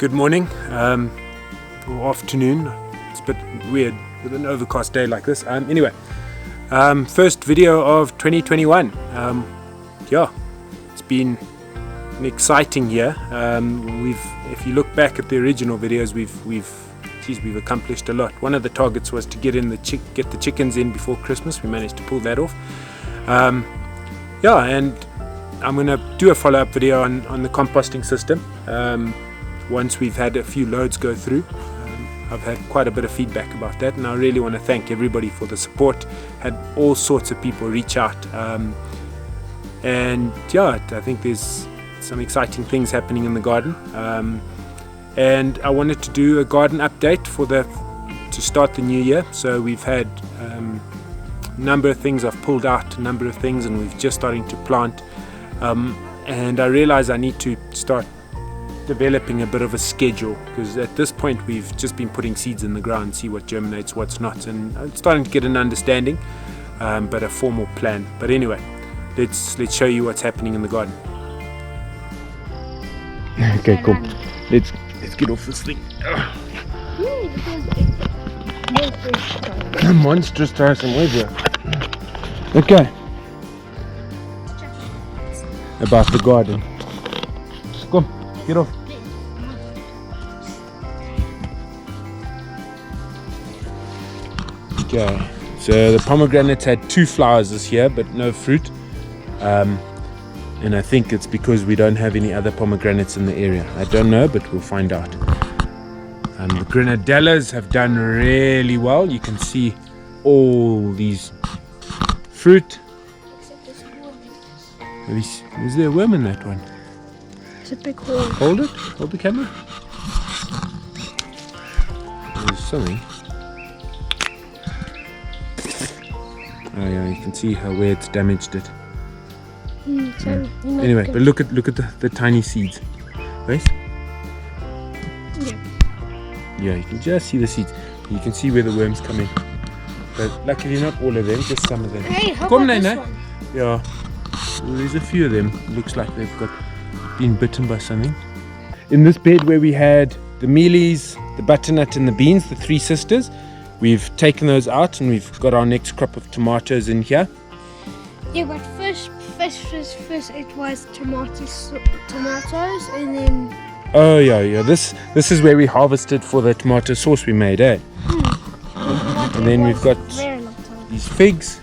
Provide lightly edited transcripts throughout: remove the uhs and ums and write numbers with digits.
Good morning, or afternoon. It's a bit weird with an overcast day like this. Anyway, first video of 2021. Yeah, it's been an exciting year. If you look back at the original videos, we've accomplished a lot. One of the targets was to get the chickens in before Christmas. We managed to pull that off. Yeah, and I'm going to do a follow-up video on the composting system. Once we've had a few loads go through. I've had quite a bit of feedback about that, and I really want to thank everybody for the support. Had all sorts of people reach out, and yeah, I think there's some exciting things happening in the garden, and I wanted to do a garden update to start the new year. So we've had a number of things I've pulled out, a number of things, and we've just starting to plant, and I realize I need to start developing a bit of a schedule, because at this point we've just been putting seeds in the ground, see what germinates, what's not, and I'm starting to get an understanding, but a formal plan. But anyway, let's show you what's happening in the garden. Okay, cool. Let's get off this thing. Monstrous try some waves here. Okay. About the garden. Come. Get off. Okay, so the pomegranates had 2 flowers this year, but no fruit. And I think it's because we don't have any other pomegranates in the area. I don't know, but we'll find out. The grenadellas have done really well. You can see all these fruit. Is there a worm in that one? It's a big hole. Hold it. Hold the camera. There's something. Oh yeah, you can see where it's damaged it. Anyway, but look at the tiny seeds. Right? Yeah, you can just see the seeds. You can see where the worms come in. But luckily not all of them, just some of them. Hey, how about this one? Yeah. Well, there's a few of them. Looks like they've been bitten by something. In this bed where we had the mealies, the butternut and the beans, the 3 sisters, we've taken those out and we've got our next crop of tomatoes in here. Yeah, but first it was tomatoes and then... Oh yeah, this is where we harvested for the tomato sauce we made, eh? And then we've got these figs.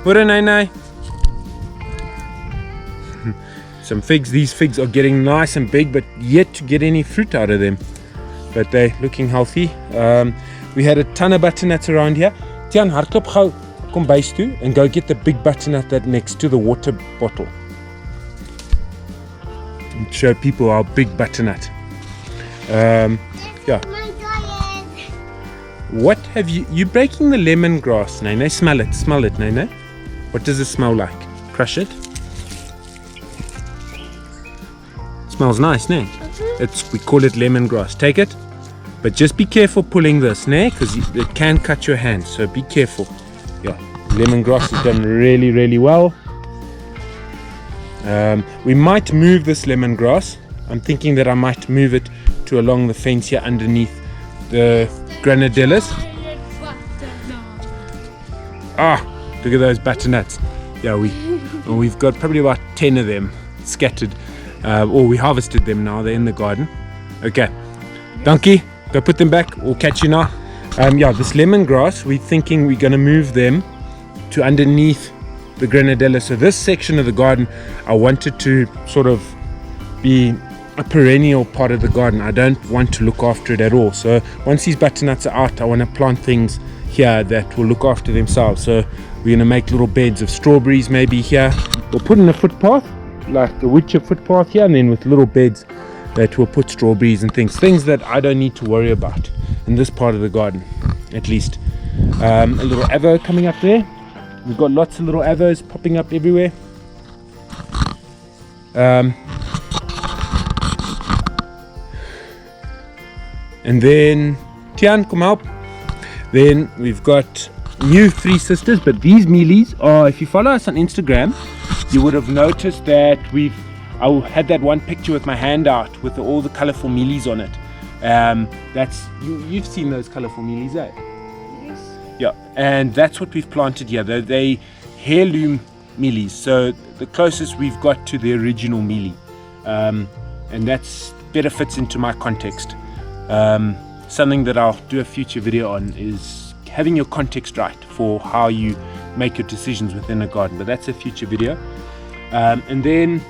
Nai. Some figs. These figs are getting nice and big, but yet to get any fruit out of them. But they're looking healthy. We had a ton of butternuts around here. Etienne, hardloop gou, kom bys toe and go get the big butternut that next to the water bottle. And show people our big butternut. Yeah. What have you breaking the lemongrass, Nene? Smell it, Nene. What does it smell like? Crush it. Smells nice, ne? We call it lemongrass. Take it, but just be careful pulling this, ne? Because it can cut your hand, so be careful. Yeah, lemongrass has done really, really well. We might move this lemongrass. I'm thinking that I might move it to along the fence here underneath the grenadellas. Ah, look at those butternuts. Yeah, we've got probably about 10 of them scattered. Or we harvested them now, they're in the garden. Okay, donkey, go put them back, we'll catch you now. Yeah, this lemongrass, we're thinking we're going to move them to underneath the grenadella. So this section of the garden, I wanted to sort of be a perennial part of the garden. I don't want to look after it at all. So once these butternuts are out, I want to plant things here that will look after themselves. So we're going to make little beds of strawberries maybe here. We'll put in a footpath, like the Witcher footpath here, and then with little beds that will put strawberries and things that I don't need to worry about in this part of the garden, at least. A little avo coming up there. We've got lots of little avos popping up everywhere. And then Etienne, come out. Then we've got new 3 sisters, but these mealies are, if you follow us on Instagram, you would have noticed that we've I had that one picture with my hand out with all the colorful mealies on it. That's you've seen those colorful mealies, eh? Yes. Yeah, and that's what we've planted here. They heirloom mealies, so the closest we've got to the original mealie, and that's better fits into my context. Something that I'll do a future video on is having your context right for how you make your decisions within a garden, but that's a future video. And then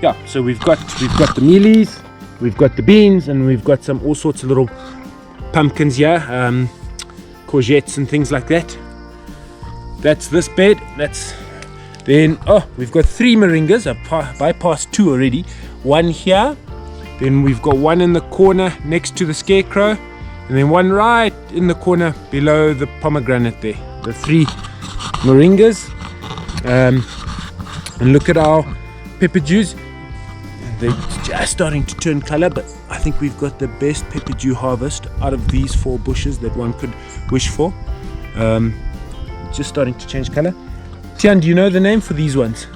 yeah, so we've got the mealies, we've got the beans, and we've got some all sorts of little pumpkins here, courgettes and things like that. That's this bed. That's then we've got 3 moringas. I've bypassed 2 already. One here, then we've got one in the corner next to the scarecrow, and then one right in the corner below the pomegranate there. The 3 moringas. And look at our pepper dews. They're just starting to turn color, but I think we've got the best pepper dew harvest out of these 4 bushes that one could wish for. Just starting to change color. Etienne, do you know the name for these ones?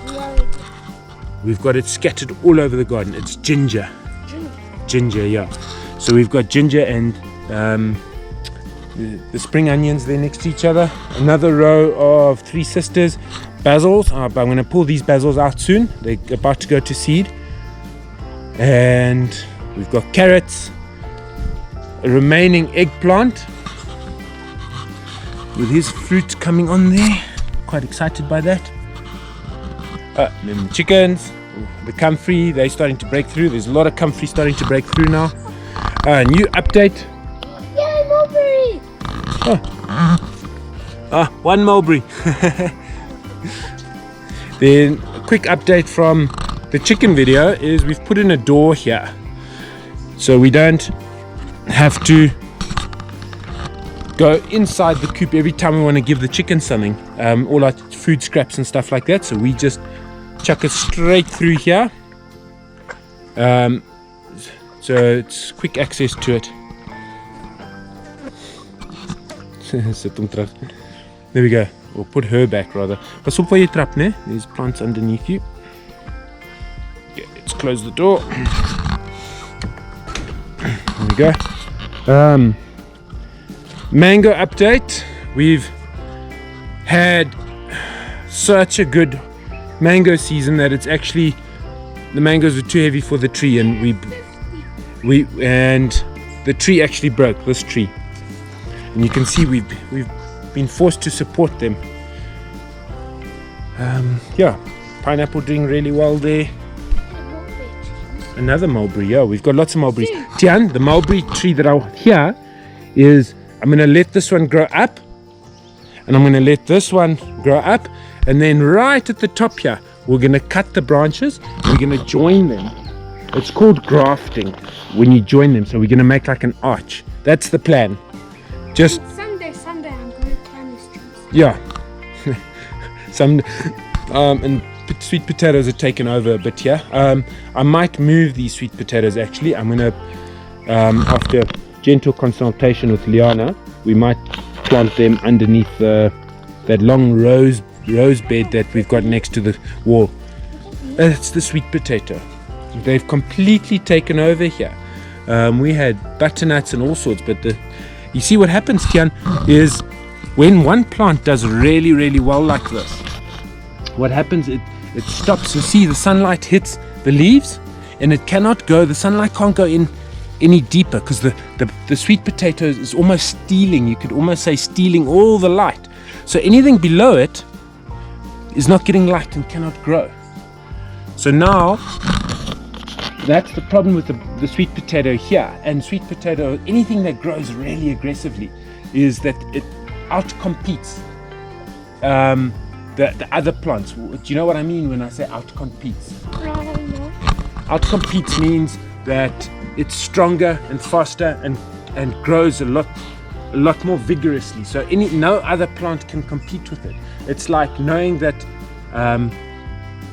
No. We've got it scattered all over the garden. It's ginger. Ginger, yeah. So we've got ginger and the spring onions there next to each other. Another row of 3 sisters. Basils. I'm going to pull these basils out soon. They're about to go to seed. And we've got carrots. A remaining eggplant with his fruit coming on there. Quite excited by that. Then the chickens, the comfrey, they're starting to break through. There's a lot of comfrey starting to break through now. New update. Yay, mulberry! One mulberry. Then a quick update from the chicken video is we've put in a door here, so we don't have to go inside the coop every time we want to give the chicken something, all our food scraps and stuff like that. So we just chuck it straight through here, so it's quick access to it. There we go. We'll put her back rather. Pas op waar jy trap, né? There's plants underneath you. Okay, let's close the door. There we go. Mango update. We've had such a good mango season that it's actually, the mangoes were too heavy for the tree, and and the tree actually broke, this tree. And you can see we've been forced to support them. Yeah, pineapple doing really well there. Another mulberry, yeah, we've got lots of mulberries. Etienne, the mulberry tree that I here is, I'm going to let this one grow up, and I'm going to let this one grow up, and then right at the top here we're going to cut the branches and we're going to join them. It's called grafting when you join them, so we're going to make like an arch. That's the plan. Just Sunday I'm going to climb these trees. yeah. Some and sweet potatoes are taken over a bit here. I might move these sweet potatoes actually. I'm gonna after gentle consultation with Liana, we might plant them underneath that long rose bed that we've got next to the wall. That's the sweet potato. They've completely taken over here. We had butternuts and all sorts, but you see what happens, Etienne, is when one plant does really, really well like this, what happens, it stops. You see the sunlight hits the leaves and it cannot go, the sunlight can't go in any deeper because the sweet potato is almost stealing, you could almost say stealing all the light. So anything below it is not getting light and cannot grow. So now that's the problem with the sweet potato here. And sweet potato, anything that grows really aggressively, is that it outcompetes the other plants. Do you know what I mean when I say outcompetes? No. Outcompetes means that it's stronger and faster and grows a lot more vigorously. So no other plant can compete with it. It's like knowing that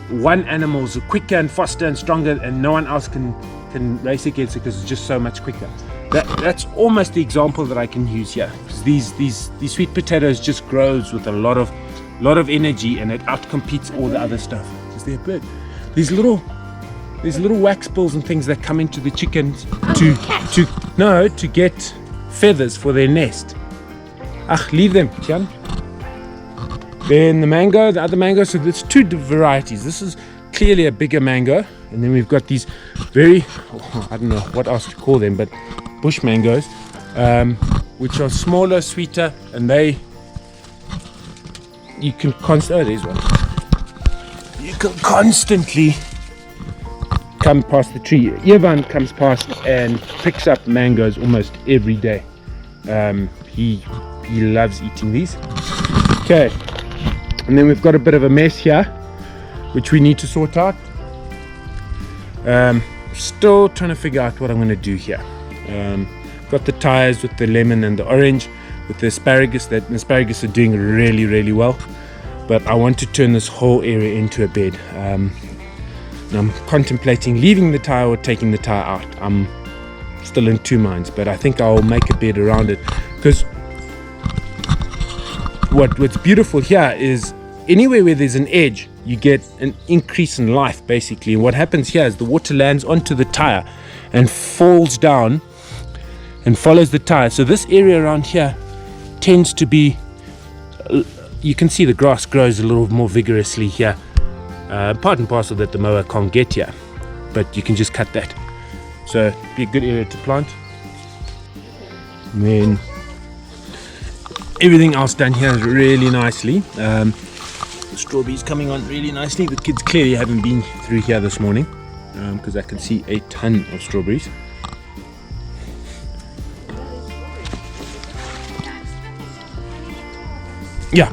one animal is quicker and faster and stronger and no one else can race against it because it's just so much quicker. That's almost the example that I can use here, because these sweet potatoes just grows with a lot of a lot of energy, and it outcompetes all the other stuff. Is there a bird? These little wax balls and things that come into the chickens to get feathers for their nest. Leave them, Etienne. Then the other mango, so there's two varieties. This is clearly a bigger mango, and then we've got these very, I don't know what else to call them, but bush mangoes, which are smaller, sweeter, and you can constantly come past the tree. Ivan comes past and picks up mangoes almost every day. He loves eating these. Okay, and then we've got a bit of a mess here, which we need to sort out. Still trying to figure out what I'm going to do here. Got the tires with the lemon and the orange, with the asparagus. The asparagus are doing really, really well, but I want to turn this whole area into a bed. And I'm contemplating leaving the tire or taking the tire out. I'm still in two minds, but I think I'll make a bed around it, because what's beautiful here is anywhere where there's an edge, you get an increase in life, basically. And what happens here is the water lands onto the tire and falls down and follows the tire. So this area around here tends to be, you can see the grass grows a little more vigorously here. Part and parcel that the mower can't get here, but you can just cut that. So be a good area to plant. And then everything else done here is really nicely. The strawberries coming on really nicely. The kids clearly haven't been through here this morning, because I can see a ton of strawberries. Yeah.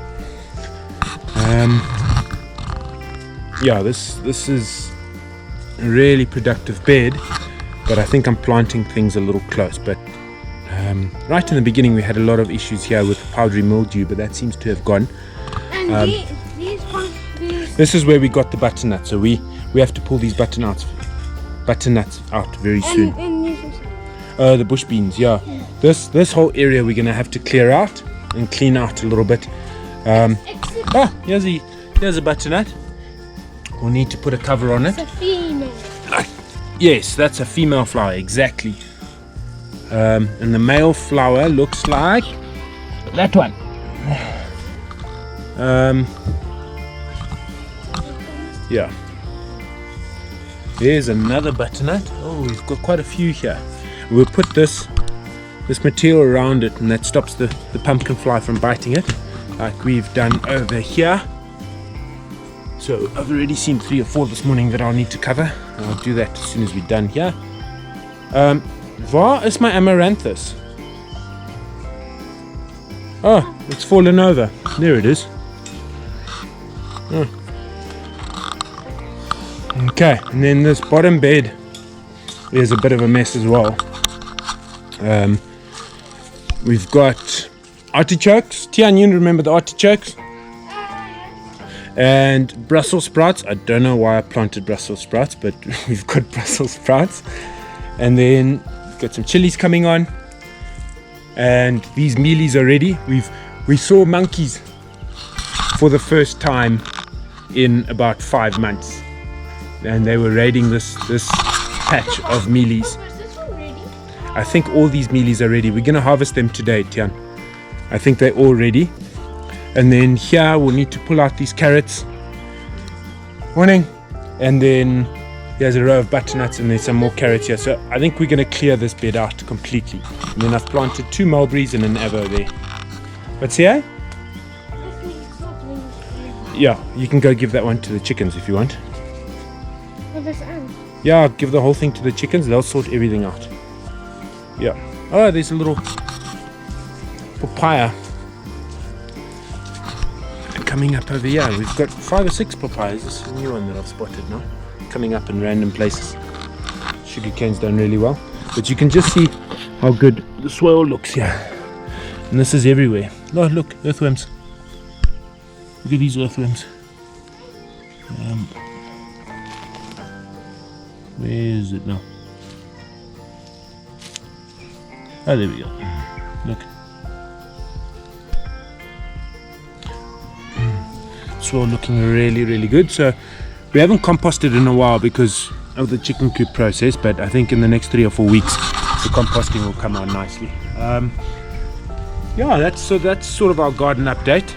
Yeah, this is a really productive bed, but I think I'm planting things a little close. But right in the beginning we had a lot of issues here with powdery mildew, but that seems to have gone. And This is where we got the butternut, so we have to pull these butternuts out very soon. And these also. The bush beans, yeah. This whole area we're gonna have to clear out and clean out a little bit. Here's a butternut. We'll need to put a cover on it. It's a female. Yes, that's a female flower, exactly. And the male flower looks like that one. Yeah. There's another butternut. Oh, we've got quite a few here. We'll put this material around it, and that stops the pumpkin fly from biting it, like we've done over here. So I've already seen 3 or 4 this morning that I'll need to cover. I'll do that as soon as we're done here. Waar is my amaranthus? Oh, it's fallen over. There it is. Oh. Okay, and then this bottom bed is a bit of a mess as well. We've got artichokes. Etienne, you remember the artichokes? And Brussels sprouts. I don't know why I planted Brussels sprouts, but we've got Brussels sprouts. And then we've got some chilies coming on. And these mealies are ready. We saw monkeys for the first time in about 5 months. And they were raiding this patch of mealies. Is this one ready? I think all these mealies are ready. We're going to harvest them today, Etienne. I think they're all ready. And then here we'll need to pull out these carrots. Morning. And then here's a row of butternuts, and there's some more carrots here. So I think we're going to clear this bed out completely. And then I've planted 2 mulberries and an avo there. What's here? Yeah, you can go give that one to the chickens if you want. Yeah, I'll give the whole thing to the chickens. They'll sort everything out. Yeah. Oh, there's a little papaya coming up over here. We've got 5 or 6 papayas. This is a new one that I've spotted now, coming up in random places. Sugar cane's done really well, but you can just see how good the soil looks here. And this is everywhere. Oh, look, earthworms. Look at these earthworms. Where is it now? Oh, there we go. Look. soil looking really, really good. So we haven't composted in a while because of the chicken coop process, but I think in the next 3 or 4 weeks the composting will come out nicely. Yeah, that's sort of our garden update.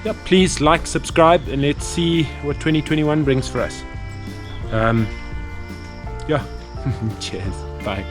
Yeah, please like, subscribe, and let's see what 2021 brings for us. Yeah, cheers, bye.